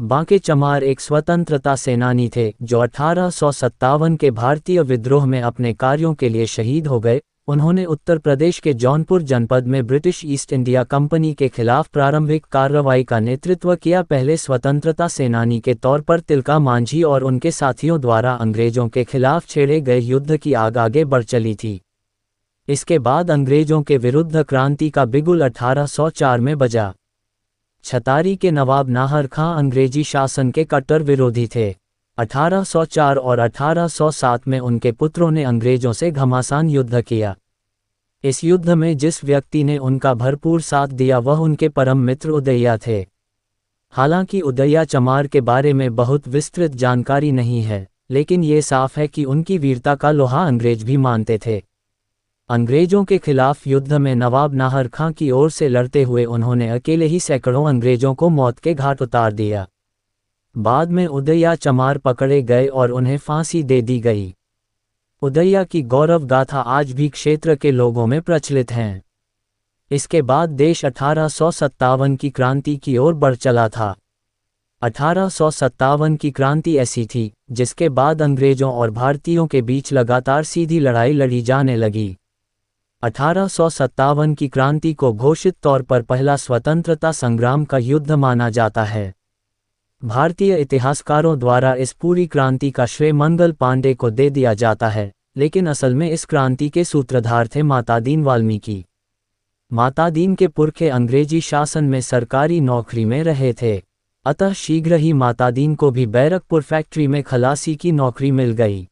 बांके चमार एक स्वतंत्रता सेनानी थे जो 1857 के भारतीय विद्रोह में अपने कार्यों के लिए शहीद हो गए। उन्होंने उत्तर प्रदेश के जौनपुर जनपद में ब्रिटिश ईस्ट इंडिया कंपनी के खिलाफ प्रारंभिक कार्रवाई का नेतृत्व किया। पहले स्वतंत्रता सेनानी के तौर पर तिलका मांझी और उनके साथियों द्वारा अंग्रेजों के खिलाफ छेड़े गए युद्ध की आग आगे बढ़ चली थी। इसके बाद अंग्रेजों के विरुद्ध क्रांति का बिगुल 1804 में बजा। छतारी के नवाब नाहर खां अंग्रेजी शासन के कट्टर विरोधी थे। 1804 और 1807 में उनके पुत्रों ने अंग्रेजों से घमासान युद्ध किया। इस युद्ध में जिस व्यक्ति ने उनका भरपूर साथ दिया वह उनके परम मित्र उदय्या थे। हालांकि उदय्या चमार के बारे में बहुत विस्तृत जानकारी नहीं है, लेकिन ये साफ है कि उनकी वीरता का लोहा अंग्रेज भी मानते थे। अंग्रेजों के खिलाफ युद्ध में नवाब नाहर खां की ओर से लड़ते हुए उन्होंने अकेले ही सैकड़ों अंग्रेजों को मौत के घाट उतार दिया। बाद में उदय्या चमार पकड़े गए और उन्हें फांसी दे दी गई। उदय्या की गौरव गाथा आज भी क्षेत्र के लोगों में प्रचलित हैं। इसके बाद देश 1857 की क्रांति की ओर बढ़ चला था। 1857 की क्रांति ऐसी थी जिसके बाद अंग्रेजों और भारतीयों के बीच लगातार सीधी लड़ाई लड़ी जाने लगी। 1857 की क्रांति को घोषित तौर पर पहला स्वतंत्रता संग्राम का युद्ध माना जाता है। भारतीय इतिहासकारों द्वारा इस पूरी क्रांति का श्रेय मंगल पांडे को दे दिया जाता है, लेकिन असल में इस क्रांति के सूत्रधार थे माता दीन वाल्मीकि। माता दीन के पुरखे अंग्रेजी शासन में सरकारी नौकरी में रहे थे, अतः शीघ्र ही माता दीन को भी बैरकपुर फैक्ट्री में खलासी की नौकरी मिल गई।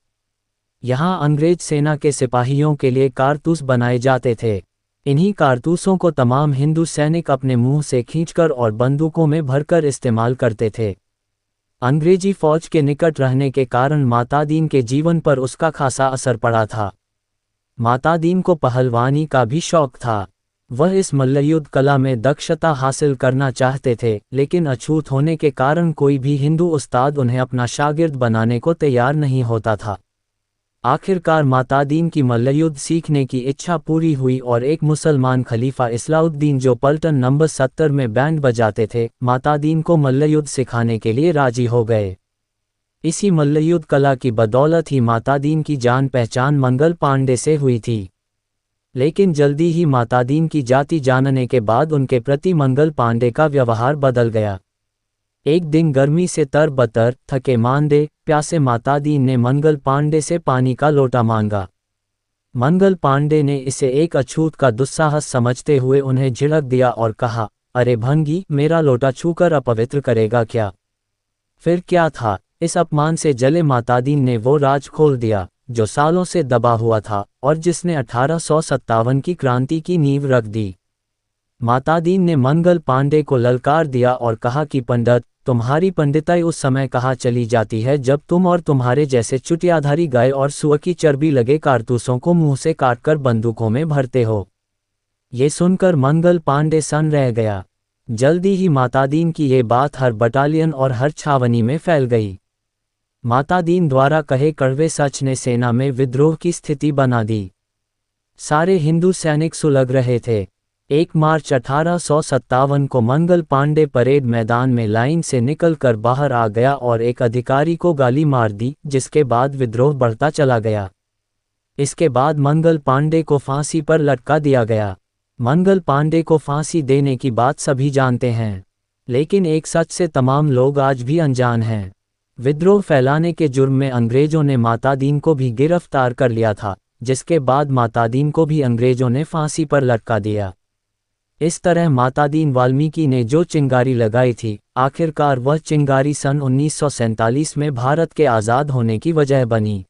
यहाँ अंग्रेज सेना के सिपाहियों के लिए कारतूस बनाए जाते थे। इन्हीं कारतूसों को तमाम हिंदू सैनिक अपने मुंह से खींचकर और बंदूकों में भरकर इस्तेमाल करते थे। अंग्रेजी फौज के निकट रहने के कारण माता दीन के जीवन पर उसका खासा असर पड़ा था। माता दीन को पहलवानी का भी शौक था। वह इस मल्लयुद्ध कला में दक्षता हासिल करना चाहते थे, लेकिन अछूत होने के कारण कोई भी हिंदू उस्ताद उन्हें अपना शागिर्द बनाने को तैयार नहीं होता था। आखिरकार माता दीन की मल्लयुद्ध सीखने की इच्छा पूरी हुई और एक मुसलमान खलीफा इस्लाउद्दीन जो पलटन नंबर 70 में बैंड बजाते थे, माता दीन को मल्लयुद्ध सिखाने के लिए राजी हो गए। इसी मल्लयुद्ध कला की बदौलत ही माता दीन की जान पहचान मंगल पांडे से हुई थी। लेकिन जल्दी ही माता दीन की जाति जानने के बाद उनके प्रति मंगल पांडे का व्यवहार बदल गया। एक दिन गर्मी से तरबतर, थके मांदे, प्यासे माता दीन ने मंगल पांडे से पानी का लोटा मांगा। मंगल पांडे ने इसे एक अछूत का दुस्साहस समझते हुए उन्हें झिड़क दिया और कहा, अरे भंगी, मेरा लोटा छूकर अपवित्र करेगा क्या? फिर क्या था, इस अपमान से जले माता दीन ने वो राज खोल दिया जो सालों से दबा हुआ था और जिसने 1857 की क्रांति की नींव रख दी। माता दीन ने मंगल पांडे को ललकार दिया और कहा कि पंडित, तुम्हारी पंडिताई उस समय कहाँ चली जाती है जब तुम और तुम्हारे जैसे चुटियाधारी गाय और सुअर की चर्बी लगे कारतूसों को मुंह से काटकर बंदूकों में भरते हो। ये सुनकर मंगल पांडे सन रह गया। जल्दी ही माता दीन की ये बात हर बटालियन और हर छावनी में फैल गई। माता दीन द्वारा कहे कड़वे सच ने सेना में विद्रोह की स्थिति बना दी। सारे हिंदू सैनिक सुलग रहे थे। 1 मार्च 1857 को मंगल पांडे परेड मैदान में लाइन से निकलकर बाहर आ गया और एक अधिकारी को गाली मार दी, जिसके बाद विद्रोह बढ़ता चला गया। इसके बाद मंगल पांडे को फांसी पर लटका दिया गया। मंगल पांडे को फांसी देने की बात सभी जानते हैं, लेकिन एक सच से तमाम लोग आज भी अनजान हैं। विद्रोह फैलाने के जुर्म में अंग्रेजों ने माता दीन को भी गिरफ्तार कर लिया था, जिसके बाद माता दीन को भी अंग्रेजों ने फांसी पर लटका दिया। इस तरह माता दीन वाल्मीकि ने जो चिंगारी लगाई थी, आखिरकार वह चिंगारी सन 1947 में भारत के आज़ाद होने की वजह बनी।